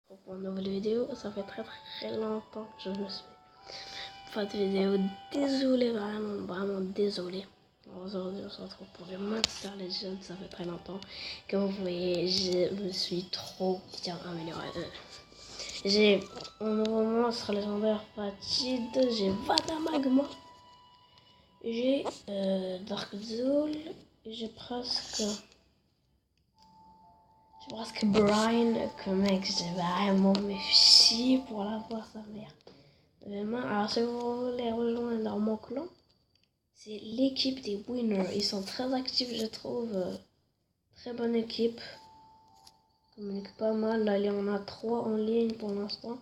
Pour une nouvelle vidéo. Ça fait très longtemps que je me suis pas de vidéo. Désolé, vraiment désolé. Aujourd'hui, on se retrouve pour du Monster Legend. Ça fait très longtemps. Comme vous voyez, je me suis trop bien amélioré. J'ai un nouveau monstre légendaire Fatide. J'ai Vadamagma. J'ai Dark Zool. J'ai presque Brian. Que mec, j'ai vraiment méfié pour l'avoir sa mère. Vraiment. Alors si vous voulez rejoindre dans mon clan, c'est l'équipe des winners. Ils sont très actifs, je trouve. Très bonne équipe. Communique pas mal. Là, il y en a 3 en ligne pour l'instant.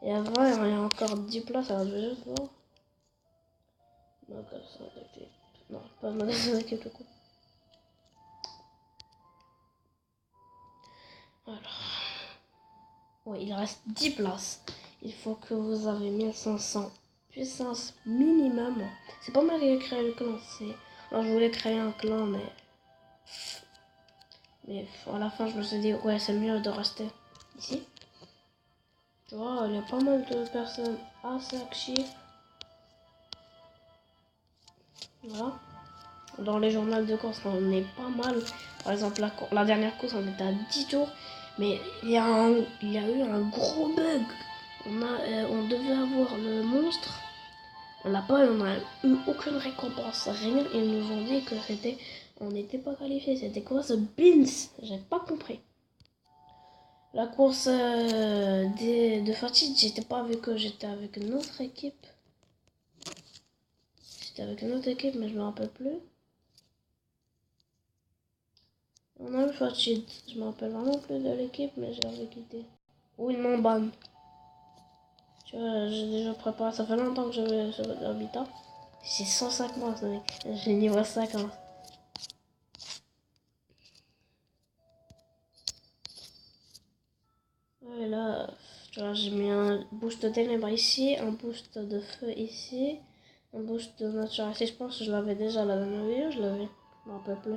Et avant, il y a encore 10 places. Alors je vais juste voir. Magasin d'équipe. Non, pas magasin d'équipe, du coup. Alors. Oui, il reste 10 places. Il faut que vous avez 1500 puissance minimum. C'est pas mal de créer le clan. Alors, je voulais créer un clan, mais à la fin, je me suis dit, ouais, c'est mieux de rester ici. Tu vois, il y a pas mal de personnes assez actives. Voilà. Dans les journaux de course, on est pas mal. Par exemple, la dernière course, on était à 10 tours. Mais il y a eu un gros bug. On devait avoir le monstre. On n'a eu aucune récompense, rien. Ils nous ont dit que on n'était pas qualifié. C'était quoi ce Beans? J'ai pas compris. La course de fatigue, j'étais pas avec eux, j'étais avec une autre équipe. Mais je me rappelle plus. On a eu fatigue, je me rappelle vraiment plus de l'équipe, mais j'avais quitté. Ou ils m'ont ban. Tu vois, j'ai déjà préparé, ça fait longtemps que j'avais ce habitat. J'ai 150 mec, j'ai niveau 50. Et là, tu vois, j'ai mis un boost de ténèbres ici, un boost de feu ici, un boost de nature ici. Je pense que je l'avais déjà la dernière vidéo, je l'avais, je me rappelle plus.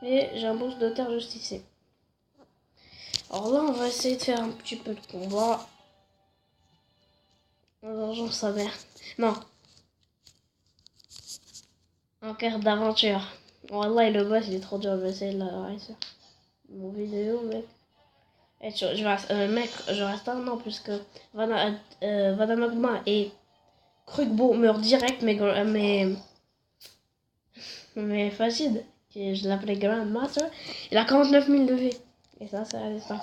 Et j'ai un boost de terre juste ici. Alors là, on va essayer de faire un petit peu de combat. J'en savais. Non. En carte d'aventure. Wallah, le boss, il est trop dur. Je vais essayer de la réussir. Mon vidéo, mec. Et mec, je reste un an puisque Vadamagma et Krugbo meurent direct, mais facile. Je l'appelais Grandmaster. Il a 49 000 de vie. Et ça, c'est résistant.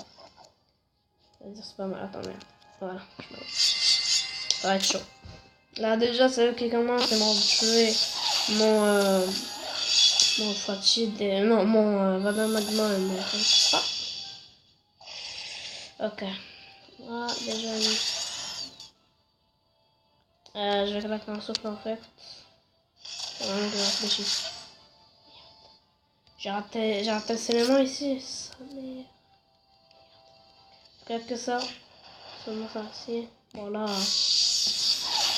C'est pas mal. Attends, merde. Voilà. Ça va être chaud. Là, déjà, c'est eux qui commencent. Ils m'ont tué mon Fatid et non, mon Vadamagma et mon Krugbo. Ok. Là, déjà, je vais claquer un souffle en fait. Vraiment que je réfléchisse. J'ai raté le cinéma ici. Ça merde. Quelque ça. Seulement ça ici. Bon là.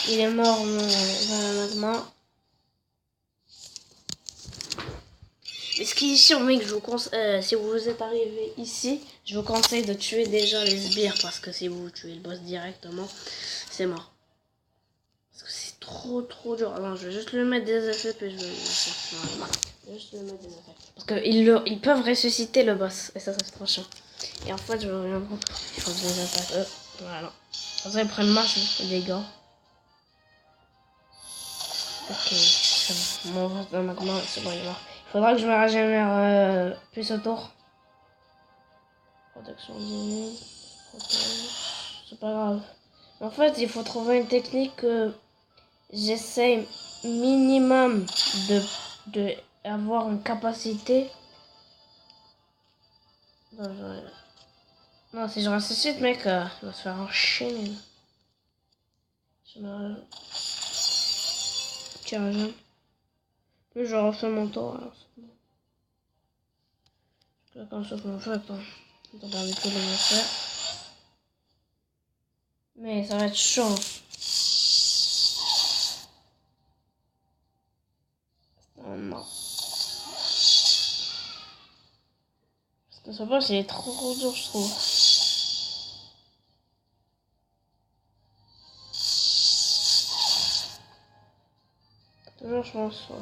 Il est mort mon magma. Mais ce qui est sûr, mec, je vous conseille, si vous êtes arrivé ici, je vous conseille de tuer déjà les sbires parce que si vous tuez le boss directement, c'est mort. Parce que c'est trop dur. Alors je vais juste lui mettre des effets puis je vais juste lui mettre des effets. Parce qu'ils peuvent ressusciter le boss et ça c'est trop chiant. Et en fait je veux rien prendre. Il faut que je les attaque. Voilà. Comme ça ils prennent masse les gars. Ok, c'est bon. Mon boss de magma, c'est bon, il est mort. Il faudra que je me régénère plus autour. Protection diminue. C'est pas grave. En fait, il faut trouver une technique que j'essaie minimum de avoir une capacité. Non, si je ressuscite, mec, il va se faire enchaîner. Tiens, plus je refais mon tour, alors c'est bon. Là, comme ça, en fait, attends. On va regarder tout le monde faire. Mais ça va être chaud. Oh non. Parce que ce boss, il est trop dur, je trouve. bien, je pense. Ouais.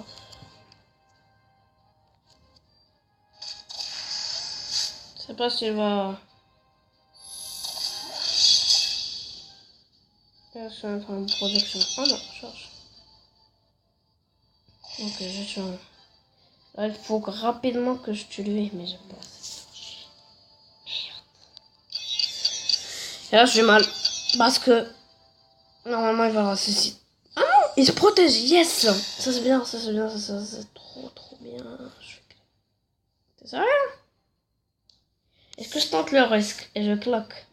Je sais pas s'il va... Là, je vais mettre en production. Oh non, charge. Ok, je tue un. Là, il faut rapidement que je tue lui, mais j'ai pas assez d'énergie. Merde. Et là, j'ai mal. Parce que... Normalement, il va le ressusciter. Ah non, il se protège, yes. Ça c'est bien, ça c'est bien, ça c'est trop bien. C'est sérieux? Est-ce que je tente le risque et je claque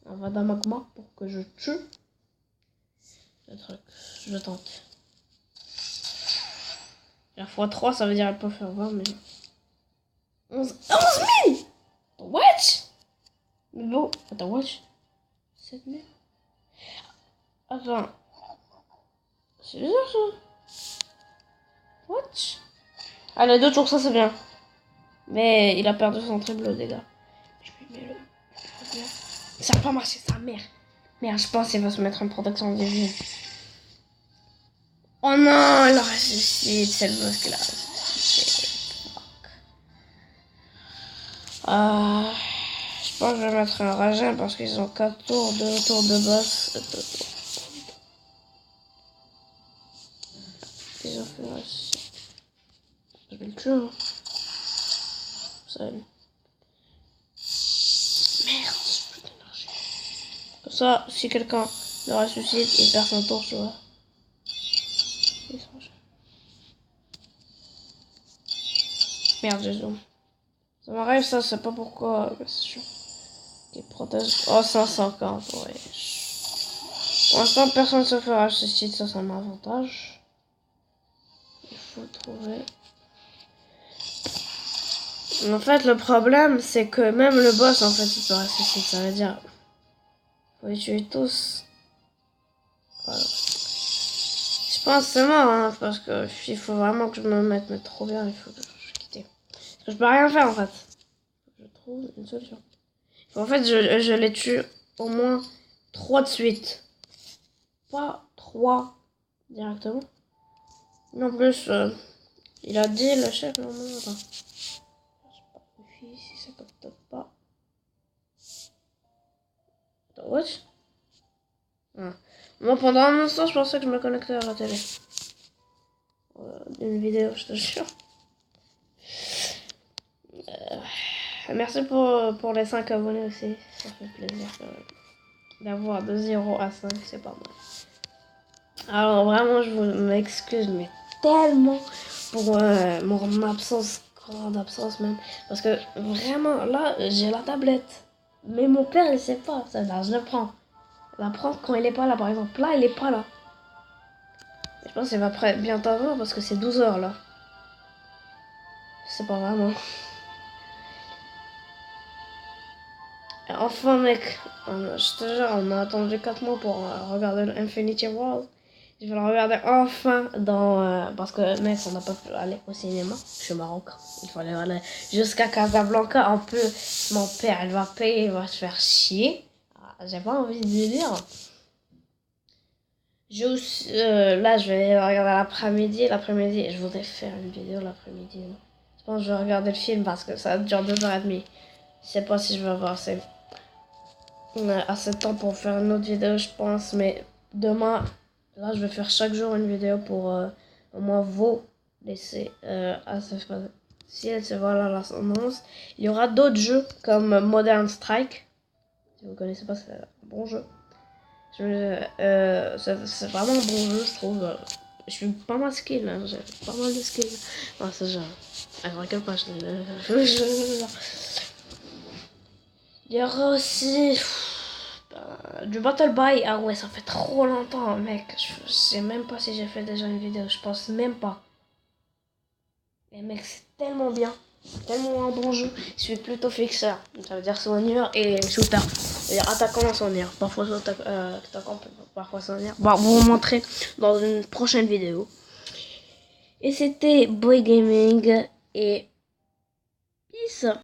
un Vadamagma pour que je tue le truc? Je tente. La fois 3, ça veut dire qu'elle peut faire 20, mais... 11 000. What? Mais bon, attends, what? 7 000. Attends. C'est bizarre ça. What? Ah, les 2 tours, ça c'est bien. Mais il a perdu son triple dégâts. Je lui mets le... Ça n'a pas marché, sa mère. Merde, je pense qu'il va se mettre en protection divine. Oh non, il a ressuscité. C'est le boss qu'il a ressuscité. Je pense que je vais mettre un ragin parce qu'ils ont 4 tours, 2 tours de boss. 2 tours. Ils ont fait ressusciter. Je vais le tuer. Hein. Ça merde, j'ai plus d'énergie. Comme ça, si quelqu'un le ressuscite, il perd son tour, tu vois. Merde, j'ai zoom. Ça m'arrive, ça, c'est pas pourquoi. C'est sûr. Qui protège. Oh, 550, ouais. Pour l'instant, personne ne se fera ressusciter, ça, c'est un avantage. Il faut trouver. En fait, le problème, c'est que même le boss, en fait, il peut ressusciter. Ça veut dire. Faut les tuer tous. Voilà. Je pense que c'est mort, hein, parce que il faut vraiment que je me mette mais trop bien, il faut que je quitte. Parce que je peux rien faire, en fait. Je trouve une solution. En fait, je les tue au moins 3 de suite. Pas 3 directement. En plus, il a dit le chef, non, attends. Si ça capte pas. Attends, what? Ah. Moi, pendant un instant, je pensais que je me connectais à la télé. Une vidéo, je te jure. Merci pour les 5 abonnés aussi. Ça fait plaisir d'avoir de 0 à 5, c'est pas mal. Alors vraiment, je m'excuse, mais tellement pour mon absence, grande absence même. Parce que vraiment, là, j'ai la tablette. Mais mon père, il sait pas. Ça, là, je le prends. Je la prends quand il est pas là, par exemple. Là, il est pas là. Je pense qu'il va bientôt avoir parce que c'est 12 heures là. C'est pas vraiment. Et enfin, mec, je te jure, on a attendu 4 mois pour regarder Infinity War. Je vais le regarder enfin dans... parce que, mec, on n'a pas pu aller au cinéma. Je suis marocain. Il fallait aller jusqu'à Casablanca. En plus, mon père, il va payer, il va se faire chier. Ah, j'ai pas envie de lui dire. J'ai aussi... là, je vais regarder l'après-midi. L'après-midi, je voudrais faire une vidéo l'après-midi. Je pense que je vais regarder le film parce que ça dure 2h30. Je sais pas si je vais avoir assez de temps pour faire une autre vidéo, je pense. Mais demain... Là, je vais faire chaque jour une vidéo pour au moins vous laisser si elle se voit là l'ascendance. Il y aura d'autres jeux comme Modern Strike. Si vous connaissez pas, c'est un bon jeu. C'est vraiment un bon jeu, je trouve. Je suis pas mal skill, hein, j'ai pas mal de skills. Ah, ça, je rigole pas, il y aura aussi... du Battle By, ah ouais, ça fait trop longtemps, mec. Je sais même pas si j'ai fait déjà une vidéo, je pense même pas. Mais mec, c'est tellement bien, tellement un bon jeu. Je suis plutôt fixeur, ça veut dire soigneur et shooter. C'est-à-dire attaquant et soigneur. Parfois attaquant, parfois soigneur. Bon, vous montrer dans une prochaine vidéo. Et c'était Boy Gaming et peace.